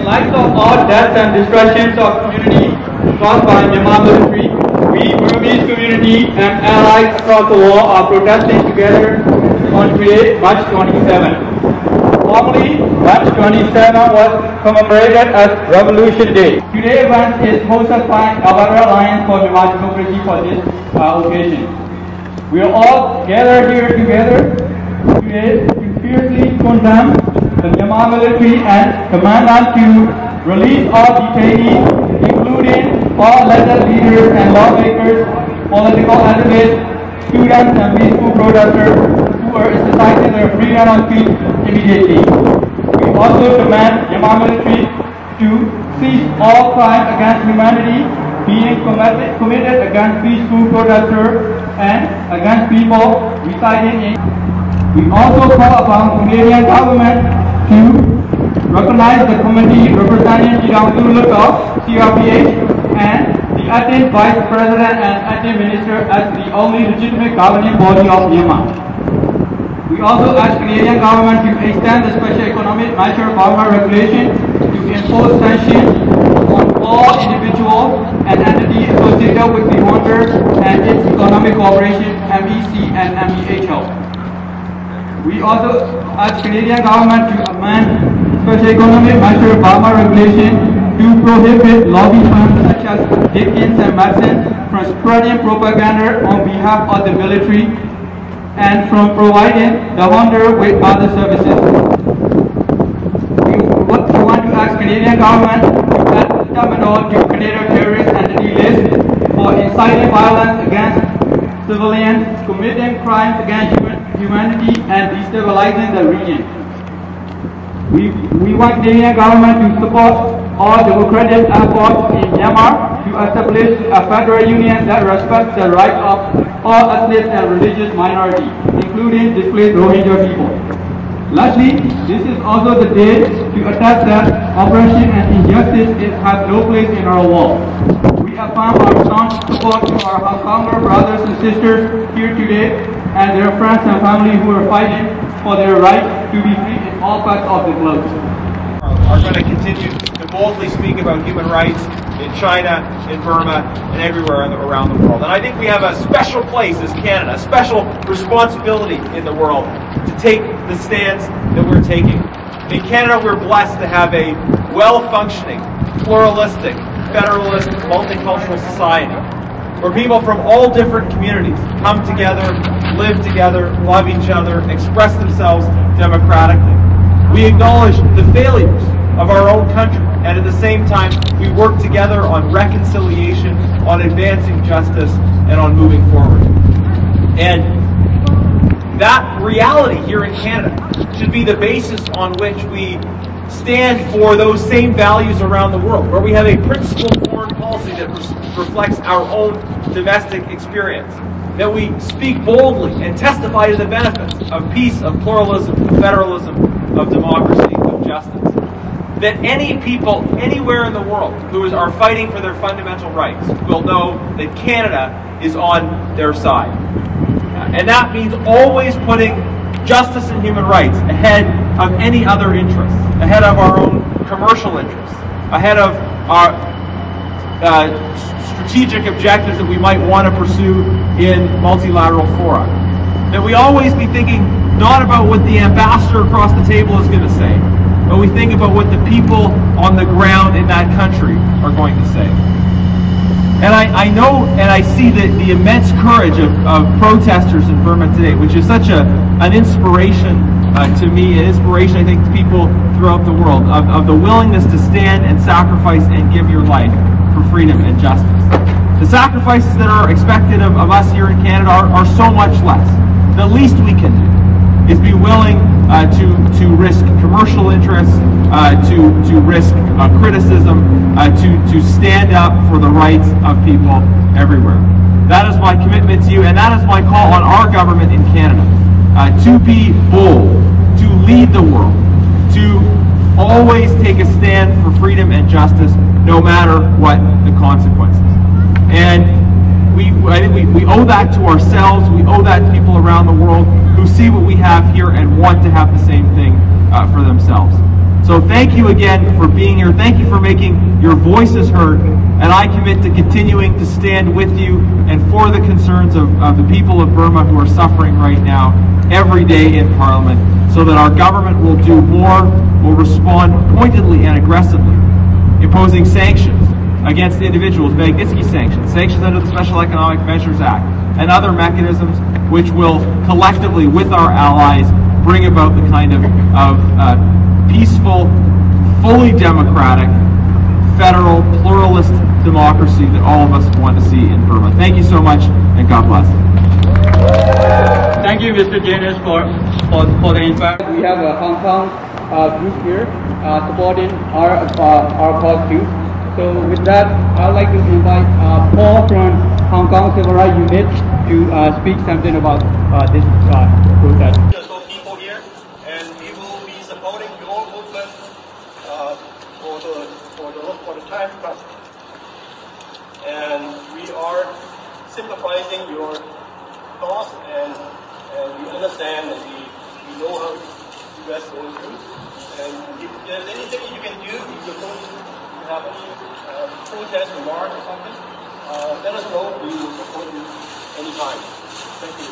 light of all deaths and destructions of community caused by Myanmar military, we Burmese community and allies across the world are protesting together on today, March 27. Formerly, March 27 was commemorated as Revolution Day. Today's event is hosted by Alberta Alliance for Myanmar Democracy for this occasion. We are all gathered here together today to fiercely condemn the Myanmar military and command them to release all detainees, including all elected leaders and lawmakers, political activists, students and peaceful protesters who are exercising their freedom of speech immediately. We also demand Myanmar military to cease all crimes against humanity being committed against peaceful protesters and against people residing in. We also call upon the Canadian government to recognize the committee representing Chidamthulakau, CRPH, and the acting Vice President and acting Minister as the only legitimate governing body of Myanmar. We also ask Canadian government to extend the special economic measure Burma regulation to impose sanctions on all individuals and entities associated with the Wonder and its economic cooperation, MEC and MEHO. We also ask Canadian government to amend special economic measure Burma regulation to prohibit lobby firms such as Dickens and Madsen from spreading propaganda on behalf of the military and from providing the Wonder with other services. We want to ask Canadian government to add terminal to Canadian terrorist entity list for inciting violence against civilians, committing crimes against humanity and destabilizing the region. We want Canadian government to support all democratic efforts in Myanmar to establish a federal union that respects the rights of all ethnic and religious minorities, including displaced Rohingya people. Lastly, this is also the day to attest that oppression and injustice has no place in our world. We affirm our staunch support to our Hong Konger brothers and sisters here today and their friends and family who are fighting for their right to be free in all parts of the globe. Are going to continue to boldly speak about human rights in China, in Burma, and everywhere around the world. And I think we have a special place as Canada, a special responsibility in the world to take the stance that we're taking. In Canada, we're blessed to have a well-functioning, pluralistic, federalist, multicultural society where people from all different communities come together, live together, love each other, express themselves democratically. We acknowledge the failures of our own country, and at the same time, we work together on reconciliation, on advancing justice, and on moving forward. And that reality here in Canada should be the basis on which we stand for those same values around the world, where we have a principled foreign policy that reflects our own domestic experience, that we speak boldly and testify to the benefits of peace, of pluralism, of federalism, of democracy, of justice. That any people anywhere in the world who are fighting for their fundamental rights will know that Canada is on their side. And that means always putting justice and human rights ahead of any other interests, ahead of our own commercial interests, ahead of our strategic objectives that we might want to pursue in multilateral fora. That we always be thinking not about what the ambassador across the table is going to say, but we think about what the people on the ground in that country are going to say. And I know and I see the immense courage of protesters in Burma today, which is such an inspiration to me, an inspiration I think to people throughout the world, of the willingness to stand and sacrifice and give your life for freedom and justice. The sacrifices that are expected of us here in Canada are so much less. The least we can do is be willing to risk commercial interests, to risk criticism, to stand up for the rights of people everywhere. That is my commitment to you, and that is my call on our government in Canada, to be bold, to lead the world, to always take a stand for freedom and justice, no matter what the consequences. And I think we owe that to ourselves. We owe that to people around the world who see what we have here and want to have the same thing for themselves. So thank you again for being here. Thank you for making your voices heard. And I commit to continuing to stand with you and for the concerns of the people of Burma who are suffering right now every day in Parliament, so that our government will do more, will respond pointedly and aggressively, imposing sanctions against individuals, Magnitsky sanctions, sanctions under the Special Economic Measures Act, and other mechanisms which will collectively, with our allies, bring about the kind of peaceful, fully democratic, federal, pluralist democracy that all of us want to see in Burma. Thank you so much, and God bless. Thank you, Mr. Janus, for the invite. We have a Hong Kong group here supporting our cause too. So with that, I'd like to invite Paul from Hong Kong Civil Rights Unit to speak something about this protest. There's no people here, and we will be supporting your movement for the time to come. And we are sympathizing your cause, and we understand that we know how you guys are going through. And if there's anything you can do, if you're going to have any protest or march or something, let us know. We will support you anytime. Thank you.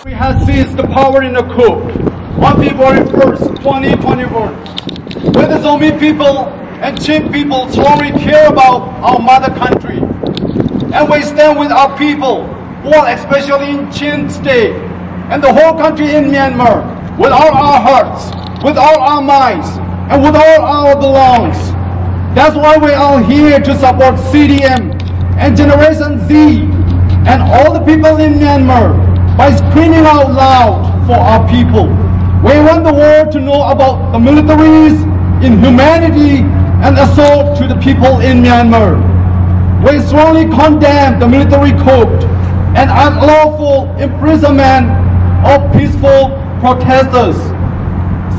We have seized the power in the coup on February 1st, 2021. With the Zomi people and Chin people strongly care about our mother country. And we stand with our people, who are especially in Chin State, and the whole country in Myanmar, with all our hearts, with all our minds, and with all our belongs. That's why we are here to support CDM and Generation Z and all the people in Myanmar by screaming out loud for our people. We want the world to know about the military's inhumanity and assault to the people in Myanmar. We strongly condemn the military coup and unlawful imprisonment of peaceful protesters.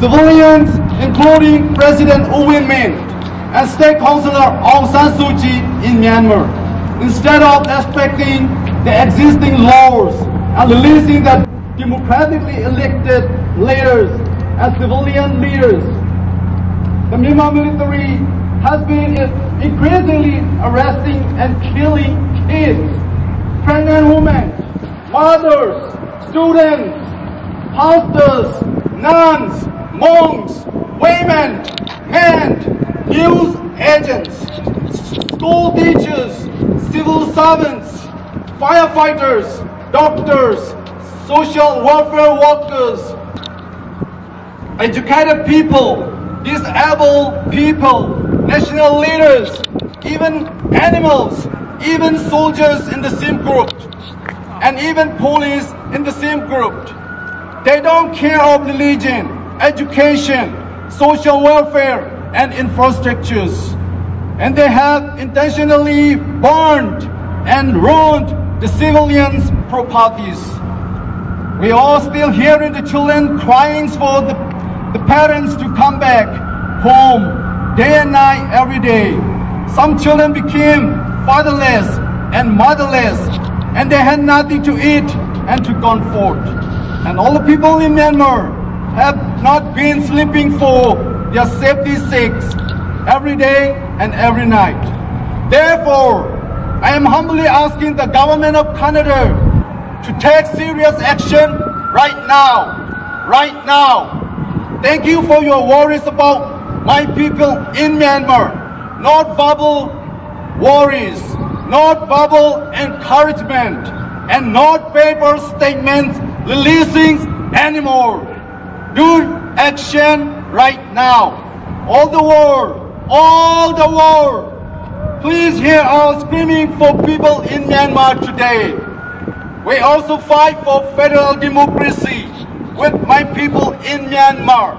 Civilians, including President U Win Mint and State Councillor Aung San Suu Kyi in Myanmar, instead of respecting the existing laws and releasing the democratically elected leaders as civilian leaders. The Myanmar military has been increasingly arresting and killing kids, pregnant women, mothers, students, pastors, nuns, monks, women, men, news agents, school teachers, civil servants, firefighters, doctors, social welfare workers, educated people, disabled people, national leaders, even animals, even soldiers in the same group, and even police in the same group. They don't care of religion, education, social welfare, and infrastructures. And they have intentionally burned and ruined the civilians' properties. We are still hearing the children crying for the parents to come back home day and night every day. Some children became fatherless and motherless, and they had nothing to eat and to comfort. And all the people in Myanmar have not been sleeping for their safety's sakes every day and every night. Therefore, I am humbly asking the government of Canada to take serious action right now. Right now. Thank you for your worries about my people in Myanmar. Not verbal worries, not verbal encouragement, and not paper statements releasing anymore. Do action right now. All the world, please hear our screaming for people in Myanmar today. We also fight for federal democracy with my people in Myanmar.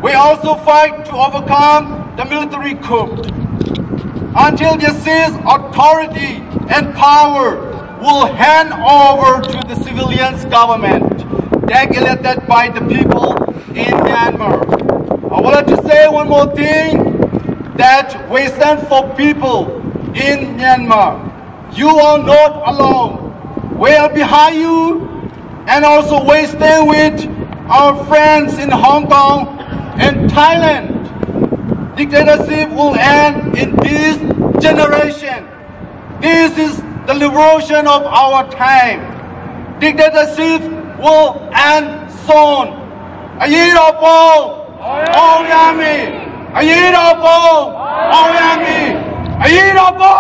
We also fight to overcome the military coup. Until they seize authority and power, will hand over to the civilians government elected by the people in Myanmar. I wanted to say one more thing. that we stand for people in Myanmar. You are not alone. We are behind you, and also we stand with our friends in Hong Kong and Thailand. Dictatorship will end in this generation. This is the liberation of our time. Dictatorship will end soon. Ayirapo, Oyami. Ayirapo, Oyami. Ayirapo.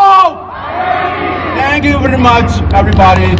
Thank you very much, everybody.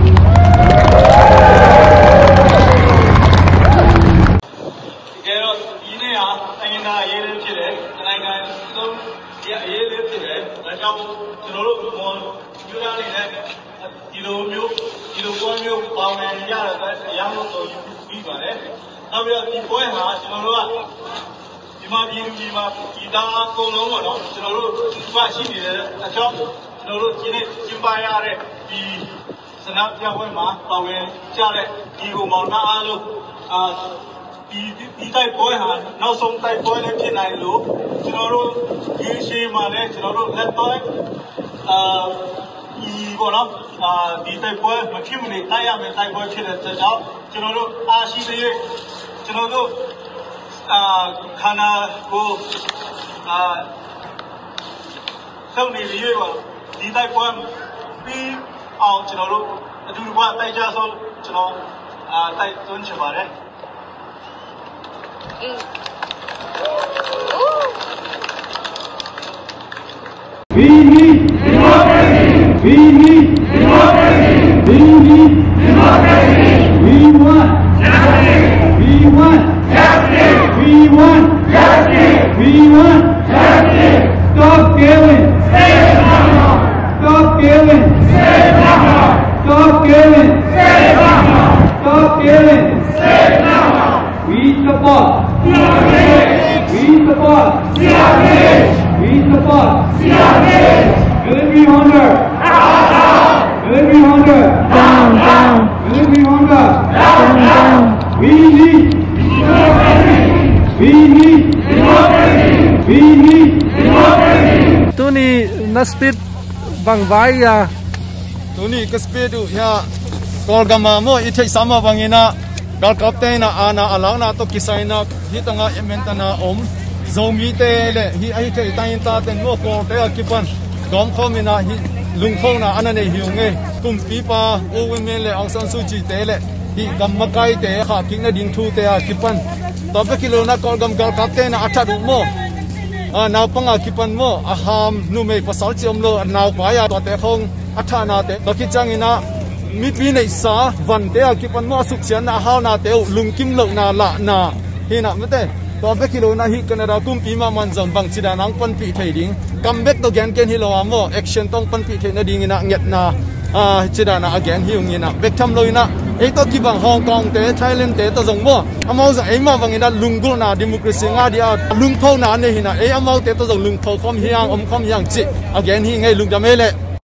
We need democracy. We need democracy. We need democracy. We want justice. We want justice. We want justice. We want justice. Stop killing. Save Myanmar. Stop killing. Save Myanmar. Stop killing. Save Myanmar. Stop killing. Save Myanmar. We support. We support. We support. Military hunger. Military hunger. Military hunger. We need democracy. We need democracy. We need democracy. Tuni naspit bang vaya. Tuni kaspidu ya kolgama mo ite sama bangina gal kapten na ana alana to kisaina hitanga Edmonton na zomi te le hi ai te tain ta ten mo ko te akipan gom khomina hi lungkhong na anane hiunge kumpi pa o women le Aung San Suu Kyi te le hi gammakai te kha kingna ding thu te akipan to be kilo na kol gam gal kapten na athadu mo naw panga kipan mo aham nu me pasal chiom lo naw pa ya to te khong athana te to kichangina mi pi nei sa van te akipan mo suk sian na haw na te lungkim lo na la na hina mate to be kilo na hi Canada kumpi ma man zam bang chida nang pan pi thei ding come back to gen ken hi lo mo action tong pan pi thei na ding ina nget na chida na again hi ung ina back tham loina ei to ki bang Hong Kong te Thailand te to zong mo amau za ei ma bang ina lungul na democracy nga dia lung thau na ne hina ei amau te to zong lung thau khom hiang khom hiang chi again hi ngai lung da mele